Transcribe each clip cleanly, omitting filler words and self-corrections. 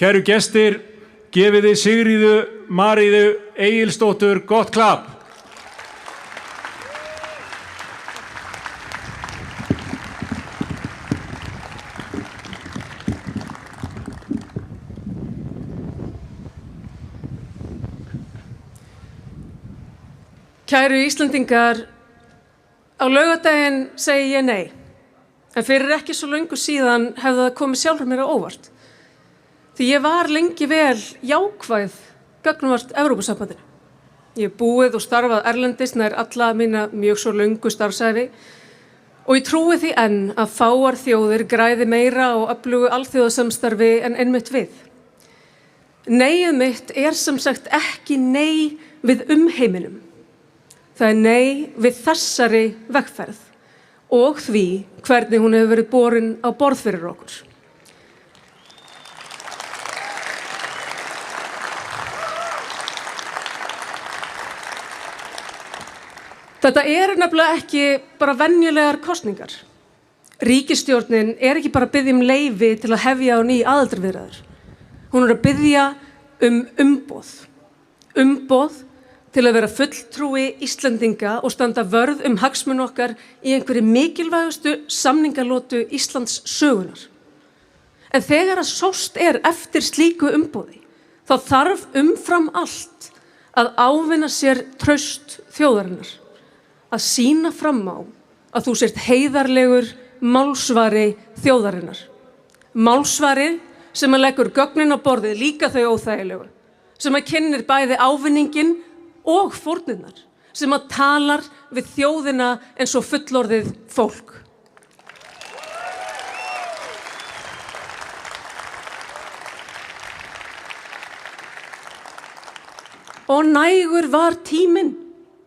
Kæru gestir, gefið þið Sigríðu Maríu Egilsdóttur gott klapp. Kæru Íslendingar, á laugardaginn segi ég nei, en fyrir ekki svo löngu síðan hefði það komið sjálfur mér á óvart. Því ég var lengi vel jákvæð gagnvart Evrópusambandinu. Ég hef búið og starfað erlendis nær alla mína mjög svo löngu starfsævi og ég trúi því enn að fáar þjóðir græði meira á öflugu alþjóðasamstarfi en einmitt við. Neiið mitt er sem sagt ekki nei við umheiminum. Það er nei við þessari vegferð og því hvernig hún hefur verið borin á borð fyrir okkur. Þetta nefnilega ekki bara venjulegar kosningar. Ríkisstjórnin ekki bara að biðja leyfi til að hefja á ný aðildarviðræður. Hún að biðja umboð. Umboð til að vera fulltrúi Íslendinga og standa vörð hagsmuni okkar í einhverju mikilvægustu samningalotu Íslands sögunar. En þegar að sóst eftir slíku umboði, þá þarf umfram allt að ávinna sér traust þjóðarinnar. Að sýna fram á að þú sért heiðarlegur málsvari þjóðarinnar. Málsvari sem að leggur gögnin á borðið, líka þau óþægilegu, sem að kynnir bæði ávinninginn og fórnirnar, sem að talar við þjóðina eins og fullorðið fólk. Og nægur var tíminn.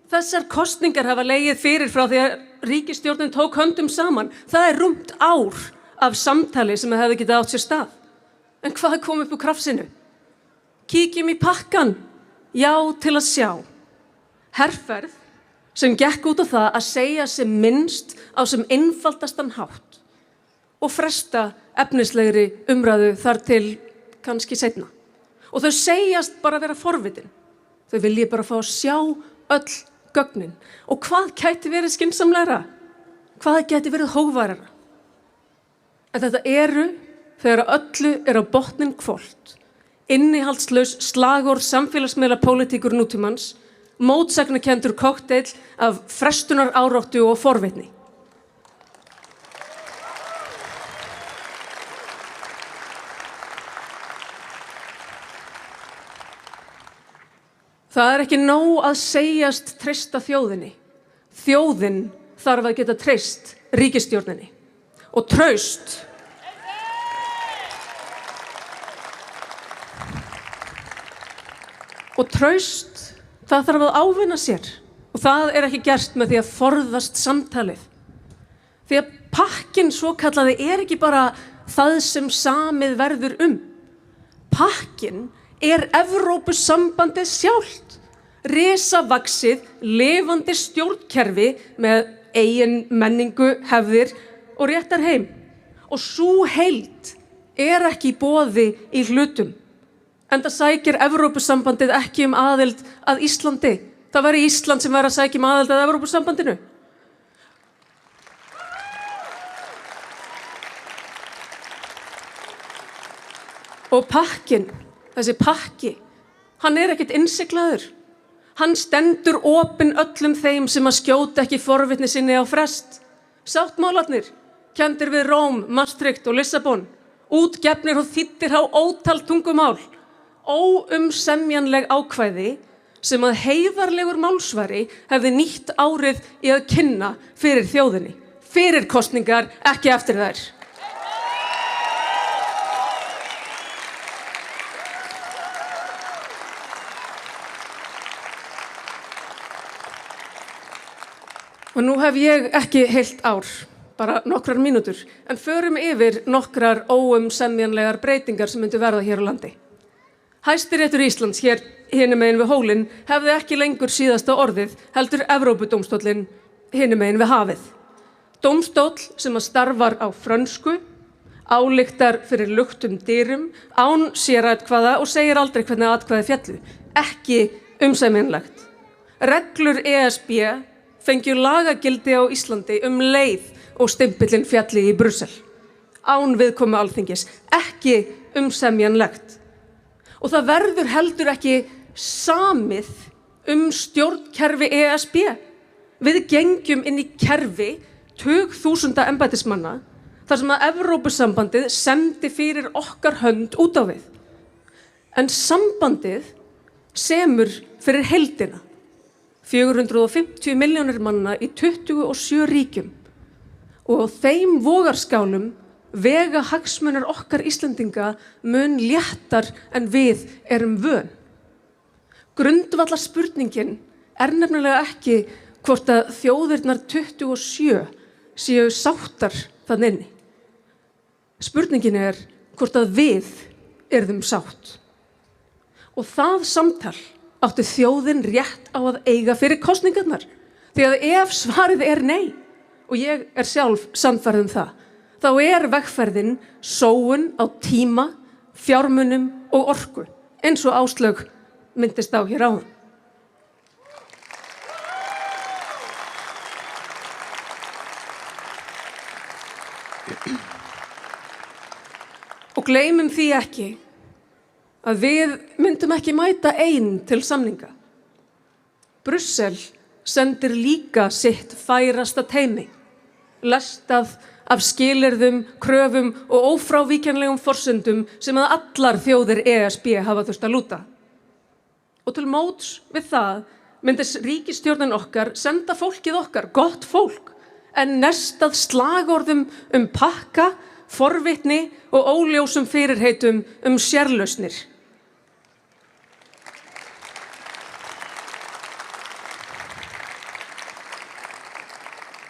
Þessar kosningar hafa legið fyrir frá því að ríkisstjórnin tók höndum saman. Það rúmt ár af samtali sem hefði getað átt sér stað. En hvað kom upp úr krafsinu? Kíkjum í pakkan. Já til að sjá. Herferð sem gekk út á það að segja sem minnst á sem einfaldastan hátt og fresta efnislegri umræðu þar til kannski seinna. Og þau segjast bara vera forvitin. Þau vilji bara fá að sjá öll gögnin. Og hvað gæti verið skynsamlegra? Hvað gæti verið hógværara? En þetta þegar öllu á botninn hvolft, innihaldslaus slagorð samfélagsmiðla pólitíkur nútímans, mótsagnakenndur kokteil af frestunar áráttu og forvitni. Það ekki nóg að segjast treysta þjóðinni. Þjóðin þarf að geta treyst ríkisstjórninni. Og traust það þarf að ávinna sér. Og það ekki gert með því að forðast samtalið. Því að pakkinn svokallaði ekki bara það sem samið verður Pakkinn Evrópusambandið sjálft. Risavaxið, lifandi stjórnkerfi með eigin menningu, hefðir og réttarheim. Og sú heild ekki í boði í hlutum. Enda sækir Evrópusambandið ekki aðild að Íslandi. Það væri Ísland sem væri að sækja aðild að Evrópusambandinu. Og pakkinn, þessi pakki, hann ekkert innsiglaður. Hann stendur opinn öllum þeim sem að skjóta ekki forvitni sinni á frest. Sáttmálarnir, kenndir við Róm, Maastricht og Lissabon, útgefnir og þýddir á ótal tungumál, óumsemjanleg ákvæði sem að heiðarlegur málsvari hefði nýtt árið í að kynna fyrir þjóðinni. Fyrir kosningar, ekki eftir þær. Og nú hef ég ekki heilt ár, bara nokkrar mínútur, en förum yfir nokkrar óumsemjanlegar breytingar sem myndu verða hér á landi. Hæstiréttur Íslands hér hinum megin við hólinn hefði ekki lengur síðasta orðið, heldur Evrópudómstóllinn hinum megin við hafið. Dómstóll sem að starfar á frönsku, ályktar fyrir luktum dyrum, án sératkvæða og segir aldrei hvernig atkvæði féllu. Ekki umsæmjanlegt. Reglur ESB fengju lagagildi á Íslandi leið og stimpillinn fjalli í Brussel. Án viðkomu Alþingis. Ekki umsemjanlegt. Og það verður heldur ekki samið stjórnkerfi ESB. Við gengjum inn í kerfi tugþúsunda embættismanna þar sem að Evrópusambandið semdi fyrir okkar hönd út á við. En sambandið semur fyrir heildina. 450 milljónir manna í 27 ríkjum. Og á þeim vogarskálum vega hagsmunir okkar Íslendinga mun léttar en við erum vön. Grundvallar spurningin nefnilega ekki hvort að þjóðirnar 27 séu sáttar þann inni. Spurningin hvort að við yrðum sátt. Og það samtal átti þjóðin rétt á að eiga fyrir kosningarnar. Því að ef svarið nei, og ég sjálf sannfærð það, þá vegferðin sóun á tíma, fjármunum og orku, eins og Áslaug myndist á hér áðan. Og gleymum því ekki að við myndum ekki mæta ein til samninga. Brussel sendir líka sitt færasta teymi, lestað af skilyrðum, kröfum og ófrávíkjanlegum forsendum sem að allar þjóðir ESB hafa þurft að lúta. Og til móts við það myndist ríkisstjórnin okkar senda fólkið okkar, gott fólk, en nestað slagorðum pakka, forvitni og óljósum fyrirheitum sérlausnir.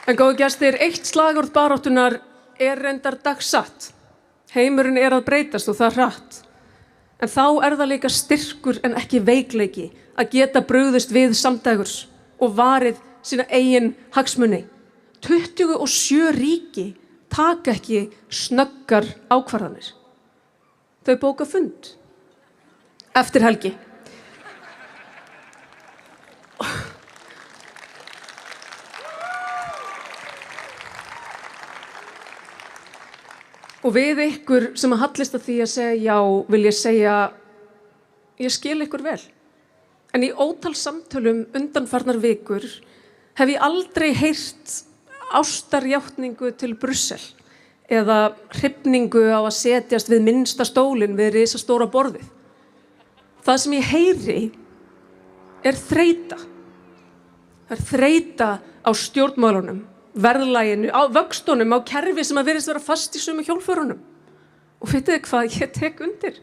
En góðu gestir, eitt slagorð baráttunnar reyndar dagsatt. Heimurinn að breytast og það hratt. En þá það líka styrkur en ekki veikleiki að geta brugðist við samdægurs og varið sína eigin hagsmuni. 27 ríki taka ekki snöggar ákvarðanir. Þau bóka fund. Eftir helgi. Og við ykkur sem að hallist að því að segja já, vil ég segja, ég skil ykkur vel. En í ótal samtölum undanfarnar vikur hef ég aldrei heyrt ástarjátningu til Brussel eða hrifningu á að setjast við minnsta stólinn við risastóra borðið. Það sem ég heyri þreyta. Það þreyta á stjórnmálunum, verðlaginu, á vöxtunum, á kerfi sem að virðist vera fast í sömu hjólförunum. Og vitið þið hvað ég tek undir?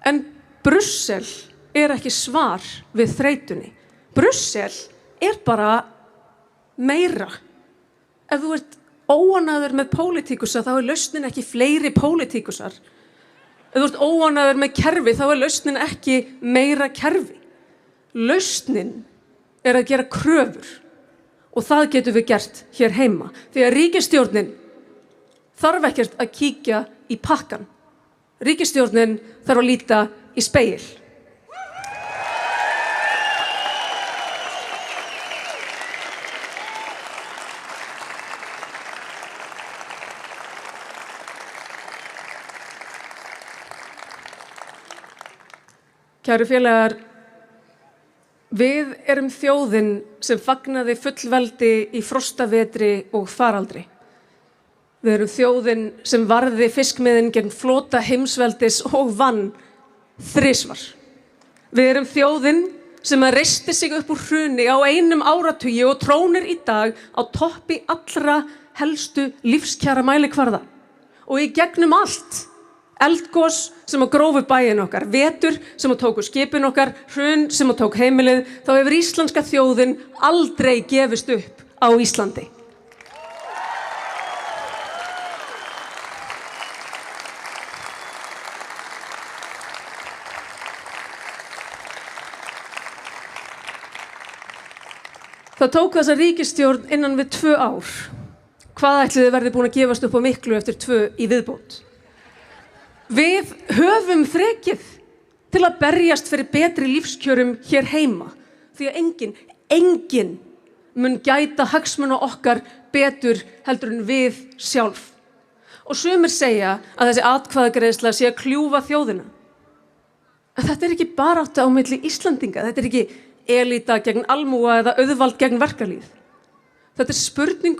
En Brussel ekki svar við þreytunni. Brussel bara meira. Ef þú óánægður með pólitíkusa, þá lausnin ekki fleiri pólitíkusar. Ef þú óánægður með kerfi, þá lausnin ekki meira kerfi. Lausnin að gera kröfur. Og það getum við gert hér heima. Því að ríkisstjórnin þarf ekkert að kíkja í pakkan. Ríkisstjórnin þarf að líta í spegil. Kæru félagar, við erum þjóðin sem fagnaði fullveldi í frostavetri og faraldri. Við erum þjóðin sem varði fiskmiðin gegn flota heimsveldis og vann þrisvar. Við erum þjóðin sem reisti sig upp úr hruni á einum áratugi og trónir í dag á toppi allra helstu lífskjara mælikvarða. Og í gegnum allt, eldgos sem grófu bæinn okkar, vetur sem tóku skipin okkar, hrun sem tók heimilið, þá hefur íslenska þjóðin aldrei gefist upp á Íslandi. Það tók þessa ríkisstjórn innan við 2 ár. hvað ætli þið verði búin að gefast upp á miklu eftir 2 í viðbót? Við höfum þrekið til að berjast fyrir betri lífskjörum hér heima, því að enginn mun gæta hagsmuna okkar betur heldur en við sjálf. Og sumir segja að þessi atkvæðagreiðsla sé að kljúfa þjóðina. En þetta ekki barátta á milli Íslandinga, þetta ekki elíta gegn almúga eða auðvald gegn verkalýð. Þetta spurning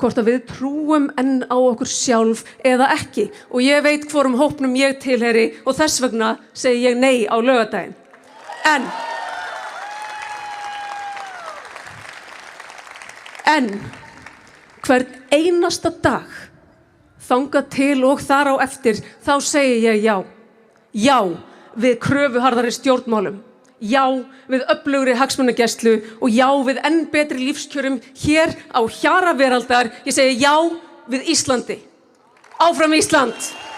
hvort að við trúum enn á okkur sjálf eða ekki. Og ég veit hvorum hópnum ég tilheyri og þess vegna segi ég nei á laugardaginn. En hvern einasta dag, þangað til og þar á eftir, þá segi ég já. Já við kröfuharðari stjórnmálum. Já við öflugri hagsmunagæslu og já við enn betri lífskjörum hér á hjara veraldar. Ég segi já við Íslandi. Áfram Ísland!